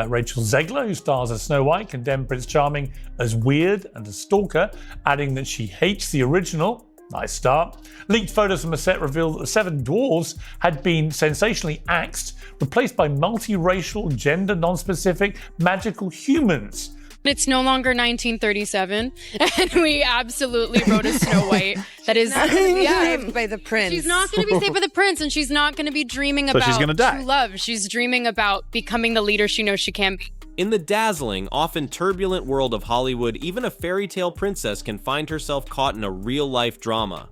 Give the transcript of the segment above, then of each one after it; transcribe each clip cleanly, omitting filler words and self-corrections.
Rachel Zegler, who stars as Snow White, condemned Prince Charming as weird and a stalker, adding that she hates the original. Nice start. Leaked photos from a set revealed that the 7 dwarves had been sensationally axed, replaced by multiracial, gender non-specific, magical humans. It's no longer 1937, and we absolutely wrote a Snow White that is not going to be saved by the prince. She's not going to be saved by the prince, and she's not going to be dreaming about she's gonna die. true love. She's dreaming about becoming the leader she knows she can be. In the dazzling, often turbulent world of Hollywood, even a fairy tale princess can find herself caught in a real-life drama.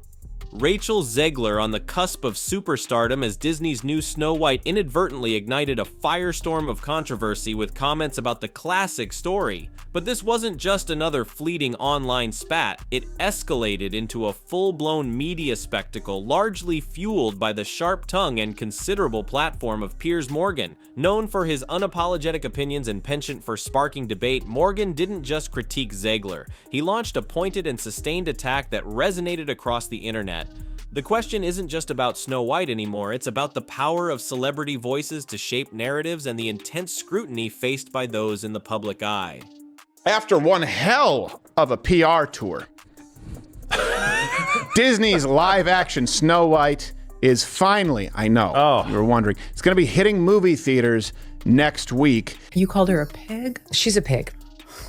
Rachel Zegler, on the cusp of superstardom as Disney's new Snow White, inadvertently ignited a firestorm of controversy with comments about the classic story. But this wasn't just another fleeting online spat, it escalated into a full-blown media spectacle largely fueled by the sharp tongue and considerable platform of Piers Morgan. Known for his unapologetic opinions and penchant for sparking debate, Morgan didn't just critique Zegler. He launched a pointed and sustained attack that resonated across the internet. The question isn't just about Snow White anymore, it's about the power of celebrity voices to shape narratives and the intense scrutiny faced by those in the public eye. After one hell of a PR tour, Disney's live-action Snow White is finally, I know, you were wondering, it's going to be hitting movie theaters next week. You called her a pig? She's a pig.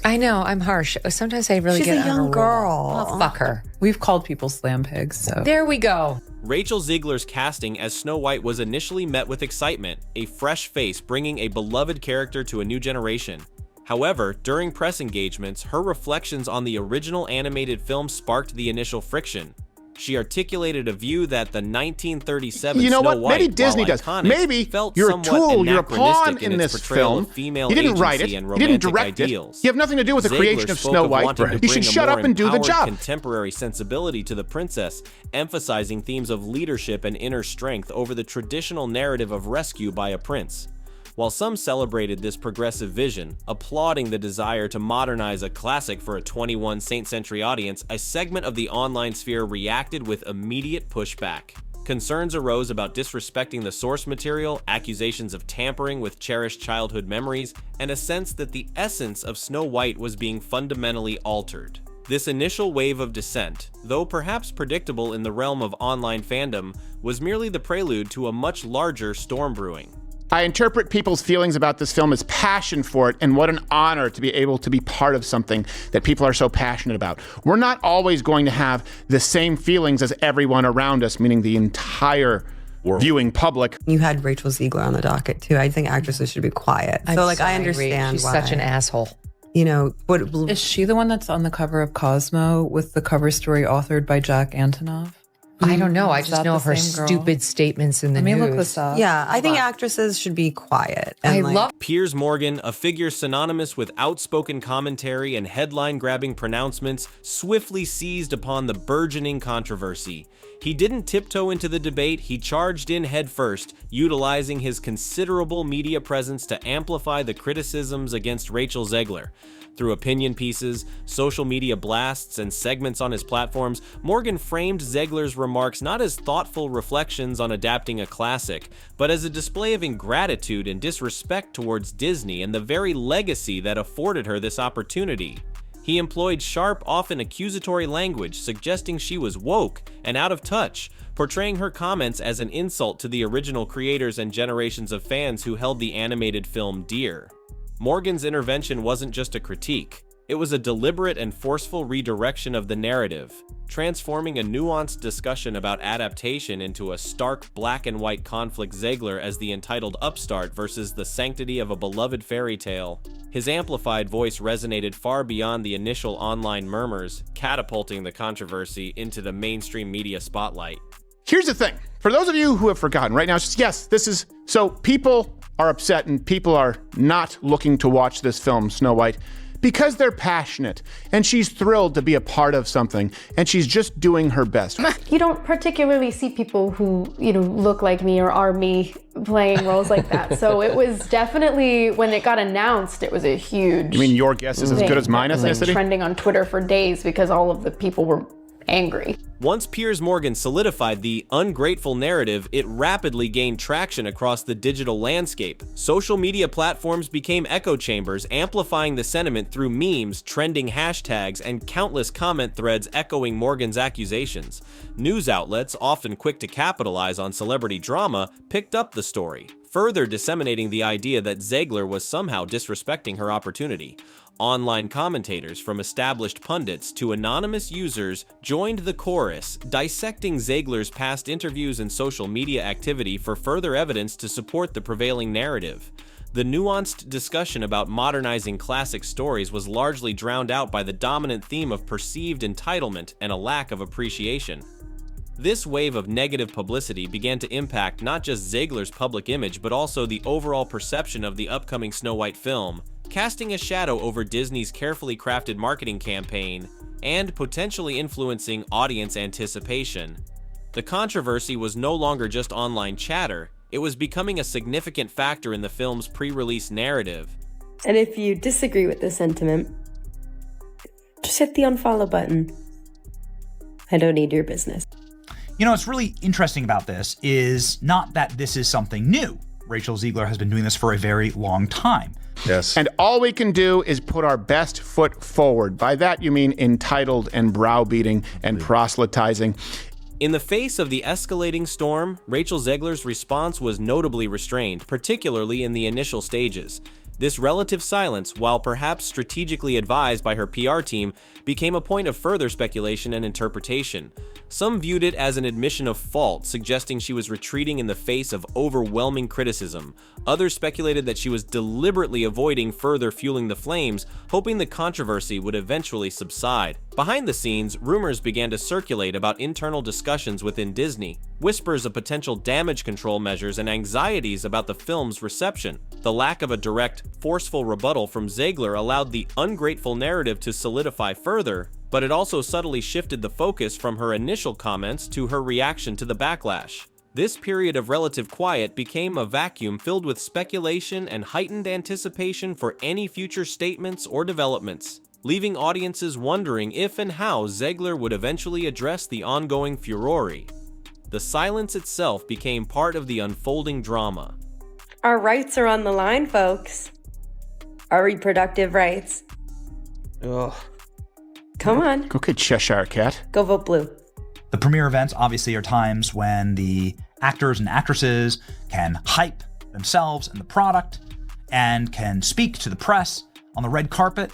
I know, I'm harsh. Sometimes I really get She's a young girl. Oh, fuck her. We've called people slam pigs, so. There we go. Rachel Zegler's casting as Snow White was initially met with excitement, a fresh face bringing a beloved character to a new generation. However, during press engagements, her reflections on the original animated film sparked the initial friction. She articulated a view that the 1937 You know Snow what? White, Maybe Disney while does. iconic, Maybe felt you're a somewhat tool, you're a pawn anachronistic in this portrayal film. of female You didn't write it, agency and you didn't romantic direct ideals. it. You have nothing to do with the Zegler creation of spoke Snow of White. wanting to You bring should a shut more up and do the empowered job. Contemporary sensibility to the princess, emphasizing themes of leadership and inner strength over the traditional narrative of rescue by a prince. While some celebrated this progressive vision, applauding the desire to modernize a classic for a 21st century audience, a segment of the online sphere reacted with immediate pushback. Concerns arose about disrespecting the source material, accusations of tampering with cherished childhood memories, and a sense that the essence of Snow White was being fundamentally altered. This initial wave of dissent, though perhaps predictable in the realm of online fandom, was merely the prelude to a much larger storm brewing. I interpret people's feelings about this film as passion for it, and what an honor to be able to be part of something that people are so passionate about. We're not always going to have the same feelings as everyone around us, meaning the entire viewing public. You had Rachel Zegler on the docket too. I think actresses should be quiet. I understand She's why. such an asshole. You know, what Is she the one that's on the cover of Cosmo with the cover story authored by Jack Antonoff? I don't know. I Is just that know the of her same girl? stupid statements in the Let me news. look this up. Yeah, I think actresses should be quiet. I And love Piers Morgan, a figure synonymous with outspoken commentary and headline-grabbing pronouncements, swiftly seized upon the burgeoning controversy. He didn't tiptoe into the debate, he charged in headfirst, utilizing his considerable media presence to amplify the criticisms against Rachel Zegler. Through opinion pieces, social media blasts, and segments on his platforms, Morgan framed Zegler's remarks not as thoughtful reflections on adapting a classic, but as a display of ingratitude and disrespect towards Disney and the very legacy that afforded her this opportunity. He employed sharp, often accusatory language, suggesting she was woke and out of touch, portraying her comments as an insult to the original creators and generations of fans who held the animated film dear. Morgan's intervention wasn't just a critique, it was a deliberate and forceful redirection of the narrative, transforming a nuanced discussion about adaptation into a stark black and white conflict. Zegler as the entitled upstart versus the sanctity of a beloved fairy tale. His amplified voice resonated far beyond the initial online murmurs, catapulting the controversy into the mainstream media spotlight. Here's the thing. For those of you who have forgotten, right now, it's just, yes, this is, so people are upset and people are not looking to watch this film, Snow White, because they're passionate and she's thrilled to be a part of something and she's just doing her best. You don't particularly see people who, look like me or are me playing roles like that. So it was definitely, when it got announced, it was a huge You mean your guess is as good as mine, thing. It was ethnicity? trending on Twitter for days because all of the people were angry. Once Piers Morgan solidified the ungrateful narrative, it rapidly gained traction across the digital landscape. Social media platforms became echo chambers, amplifying the sentiment through memes, trending hashtags, and countless comment threads echoing Morgan's accusations. News outlets, often quick to capitalize on celebrity drama, picked up the story, further disseminating the idea that Zegler was somehow disrespecting her opportunity. Online commentators, from established pundits to anonymous users, joined the chorus, dissecting Zegler's past interviews and social media activity for further evidence to support the prevailing narrative. The nuanced discussion about modernizing classic stories was largely drowned out by the dominant theme of perceived entitlement and a lack of appreciation. This wave of negative publicity began to impact not just Zegler's public image but also the overall perception of the upcoming Snow White film, casting a shadow over Disney's carefully crafted marketing campaign and potentially influencing audience anticipation. The controversy was no longer just online chatter, it was becoming a significant factor in the film's pre-release narrative. And if you disagree with this sentiment, just hit the unfollow button. I don't need your business. You know, what's really interesting about this is not that this is something new. Rachel Zegler has been doing this for a very long time. Yes. And all we can do is put our best foot forward. By that, you mean entitled and browbeating and proselytizing. In the face of the escalating storm, Rachel Zegler's response was notably restrained, particularly in the initial stages. This relative silence, while perhaps strategically advised by her PR team, became a point of further speculation and interpretation. Some viewed it as an admission of fault, suggesting she was retreating in the face of overwhelming criticism. Others speculated that she was deliberately avoiding further fueling the flames, hoping the controversy would eventually subside. Behind the scenes, rumors began to circulate about internal discussions within Disney, whispers of potential damage control measures and anxieties about the film's reception. The lack of a direct, forceful rebuttal from Zegler allowed the ungrateful narrative to solidify further, but it also subtly shifted the focus from her initial comments to her reaction to the backlash. This period of relative quiet became a vacuum filled with speculation and heightened anticipation for any future statements or developments, leaving audiences wondering if and how Zegler would eventually address the ongoing furore. The silence itself became part of the unfolding drama. Our rights are on the line, folks. Our reproductive rights. Ugh. Come on. Go get Cheshire Cat. Go vote blue. The premiere events obviously are times when the actors and actresses can hype themselves and the product and can speak to the press on the red carpet,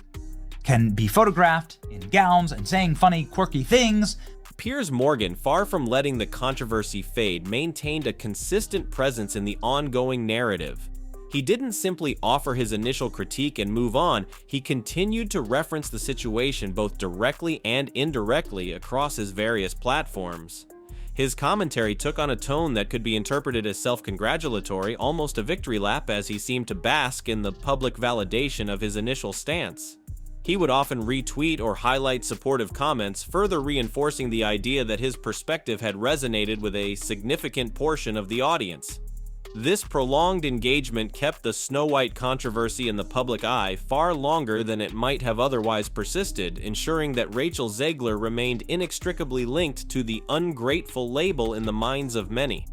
can be photographed in gowns and saying funny, quirky things. Piers Morgan, far from letting the controversy fade, maintained a consistent presence in the ongoing narrative. He didn't simply offer his initial critique and move on, he continued to reference the situation both directly and indirectly across his various platforms. His commentary took on a tone that could be interpreted as self-congratulatory, almost a victory lap, as he seemed to bask in the public validation of his initial stance. He would often retweet or highlight supportive comments, further reinforcing the idea that his perspective had resonated with a significant portion of the audience. This prolonged engagement kept the Snow White controversy in the public eye far longer than it might have otherwise persisted, ensuring that Rachel Zegler remained inextricably linked to the ungrateful label in the minds of many.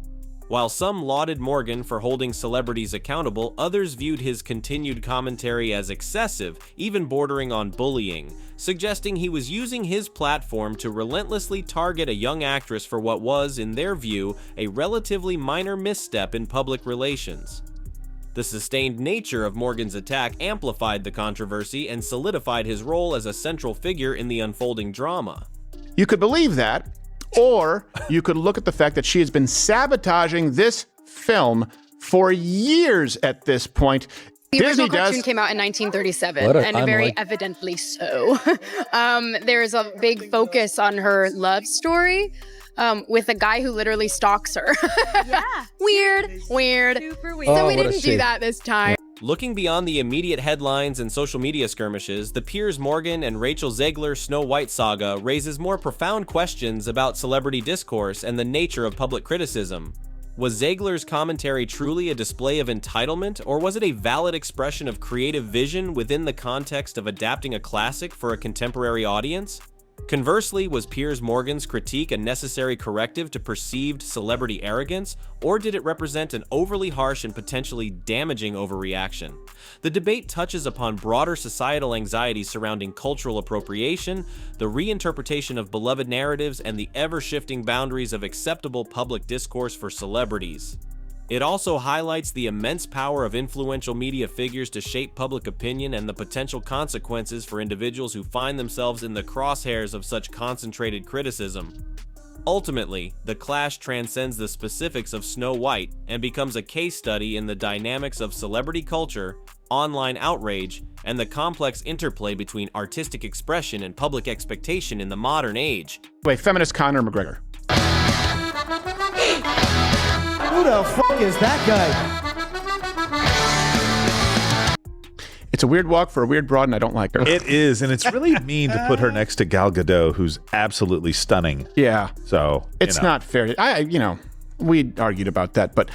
While some lauded Morgan for holding celebrities accountable, others viewed his continued commentary as excessive, even bordering on bullying, suggesting he was using his platform to relentlessly target a young actress for what was, in their view, a relatively minor misstep in public relations. The sustained nature of Morgan's attack amplified the controversy and solidified his role as a central figure in the unfolding drama. You could believe that, or you could look at the fact that she has been sabotaging this film for years at this point. The original cartoon came out in 1937, and very evidently so. There's a big focus on her love story with a guy who literally stalks her. Yeah. Weird. Super weird. So we didn't do that this time. Looking beyond the immediate headlines and social media skirmishes, the Piers Morgan and Rachel Zegler Snow White saga raises more profound questions about celebrity discourse and the nature of public criticism. Was Zegler's commentary truly a display of entitlement, or was it a valid expression of creative vision within the context of adapting a classic for a contemporary audience? Conversely, was Piers Morgan's critique a necessary corrective to perceived celebrity arrogance, or did it represent an overly harsh and potentially damaging overreaction? The debate touches upon broader societal anxieties surrounding cultural appropriation, the reinterpretation of beloved narratives, and the ever-shifting boundaries of acceptable public discourse for celebrities. It also highlights the immense power of influential media figures to shape public opinion and the potential consequences for individuals who find themselves in the crosshairs of such concentrated criticism. Ultimately, the clash transcends the specifics of Snow White and becomes a case study in the dynamics of celebrity culture, online outrage, and the complex interplay between artistic expression and public expectation in the modern age. Wait, feminist Conor McGregor. Who the fuck is that guy? It's a weird walk for a weird broad, and I don't like her. It is, and it's really mean to put her next to Gal Gadot, who's absolutely stunning. Yeah. So it's not fair. We argued about that, but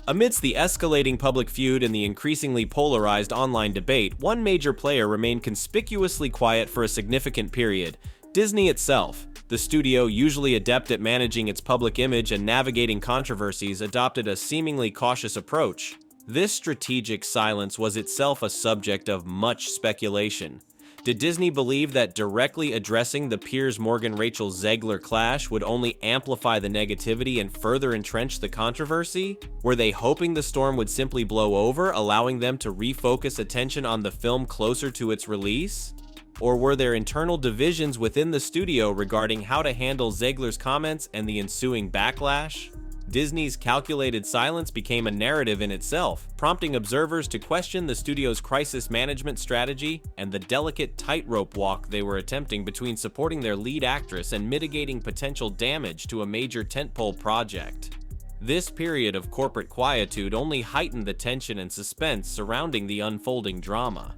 amidst the escalating public feud and the increasingly polarized online debate, one major player remained conspicuously quiet for a significant period: Disney itself. The studio, usually adept at managing its public image and navigating controversies, adopted a seemingly cautious approach. This strategic silence was itself a subject of much speculation. Did Disney believe that directly addressing the Piers Morgan-Rachel Zegler clash would only amplify the negativity and further entrench the controversy? Were they hoping the storm would simply blow over, allowing them to refocus attention on the film closer to its release? Or were there internal divisions within the studio regarding how to handle Zegler's comments and the ensuing backlash? Disney's calculated silence became a narrative in itself, prompting observers to question the studio's crisis management strategy and the delicate tightrope walk they were attempting between supporting their lead actress and mitigating potential damage to a major tentpole project. This period of corporate quietude only heightened the tension and suspense surrounding the unfolding drama.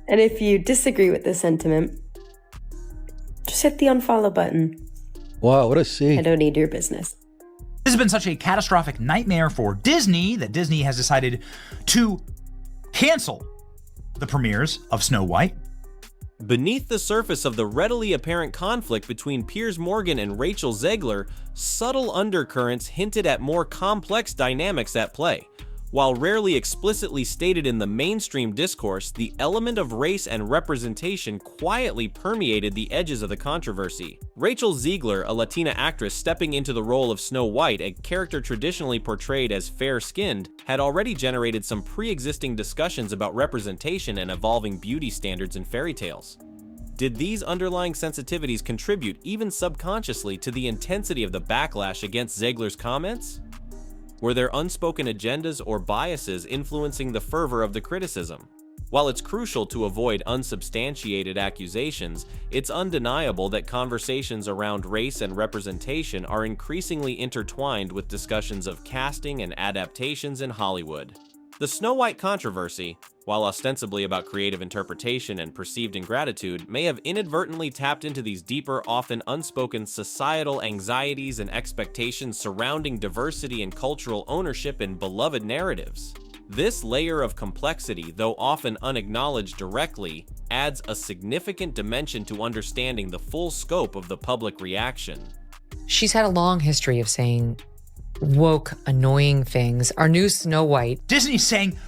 And if you disagree with this sentiment, just hit the unfollow button. Wow, what a scene. I don't need your business. This has been such a catastrophic nightmare for Disney that Disney has decided to cancel the premieres of Snow White. Beneath the surface of the readily apparent conflict between Piers Morgan and Rachel Zegler, subtle undercurrents hinted at more complex dynamics at play. While rarely explicitly stated in the mainstream discourse, the element of race and representation quietly permeated the edges of the controversy. Rachel Zegler, a Latina actress stepping into the role of Snow White, a character traditionally portrayed as fair-skinned, had already generated some pre-existing discussions about representation and evolving beauty standards in fairy tales. Did these underlying sensitivities contribute, even subconsciously, to the intensity of the backlash against Zegler's comments? Were there unspoken agendas or biases influencing the fervor of the criticism? While it's crucial to avoid unsubstantiated accusations, it's undeniable that conversations around race and representation are increasingly intertwined with discussions of casting and adaptations in Hollywood. The Snow White controversy, while ostensibly about creative interpretation and perceived ingratitude, may have inadvertently tapped into these deeper, often unspoken societal anxieties and expectations surrounding diversity and cultural ownership in beloved narratives. This layer of complexity, though often unacknowledged directly, adds a significant dimension to understanding the full scope of the public reaction. She's had a long history of saying woke, annoying things. Our new Snow White. Disney's saying,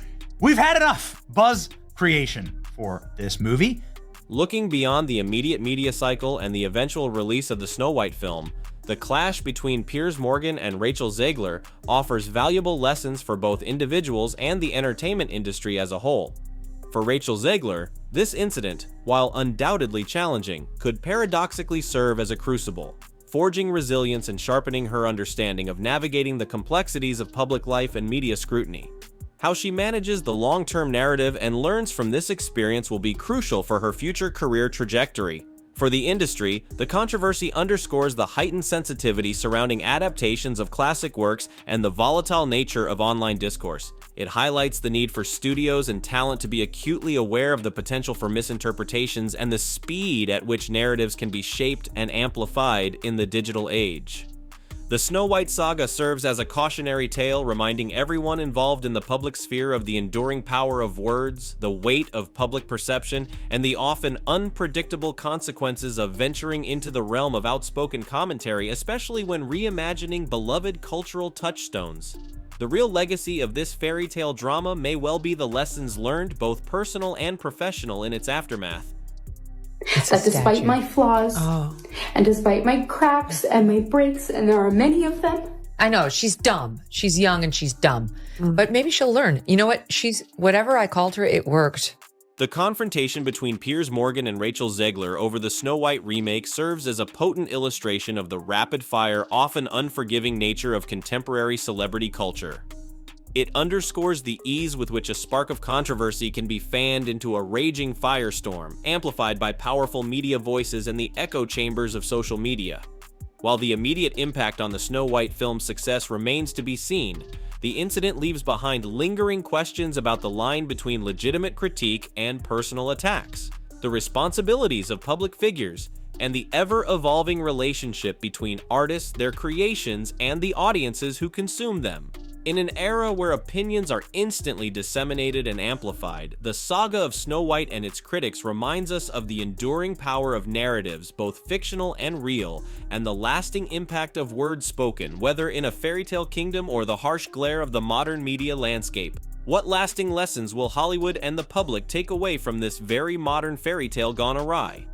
we've had enough buzz creation for this movie. Looking beyond the immediate media cycle and the eventual release of the Snow White film, the clash between Piers Morgan and Rachel Zegler offers valuable lessons for both individuals and the entertainment industry as a whole. For Rachel Zegler, this incident, while undoubtedly challenging, could paradoxically serve as a crucible, forging resilience and sharpening her understanding of navigating the complexities of public life and media scrutiny. How she manages the long-term narrative and learns from this experience will be crucial for her future career trajectory. For the industry, the controversy underscores the heightened sensitivity surrounding adaptations of classic works and the volatile nature of online discourse. It highlights the need for studios and talent to be acutely aware of the potential for misinterpretations and the speed at which narratives can be shaped and amplified in the digital age. The Snow White saga serves as a cautionary tale reminding everyone involved in the public sphere of the enduring power of words, the weight of public perception, and the often unpredictable consequences of venturing into the realm of outspoken commentary, especially when reimagining beloved cultural touchstones. The real legacy of this fairy tale drama may well be the lessons learned, both personal and professional, in its aftermath. That despite my flaws, and despite my cracks and my breaks, and there are many of them. I know, she's dumb. She's young and she's dumb. But maybe she'll learn. You know what? Whatever I called her, it worked. The confrontation between Piers Morgan and Rachel Zegler over the Snow White remake serves as a potent illustration of the rapid-fire, often unforgiving nature of contemporary celebrity culture. It underscores the ease with which a spark of controversy can be fanned into a raging firestorm, amplified by powerful media voices and the echo chambers of social media. While the immediate impact on the Snow White film's success remains to be seen, the incident leaves behind lingering questions about the line between legitimate critique and personal attacks, the responsibilities of public figures, and the ever-evolving relationship between artists, their creations, and the audiences who consume them. In an era where opinions are instantly disseminated and amplified, the saga of Snow White and its critics reminds us of the enduring power of narratives, both fictional and real, and the lasting impact of words spoken, whether in a fairy tale kingdom or the harsh glare of the modern media landscape. What lasting lessons will Hollywood and the public take away from this very modern fairy tale gone awry?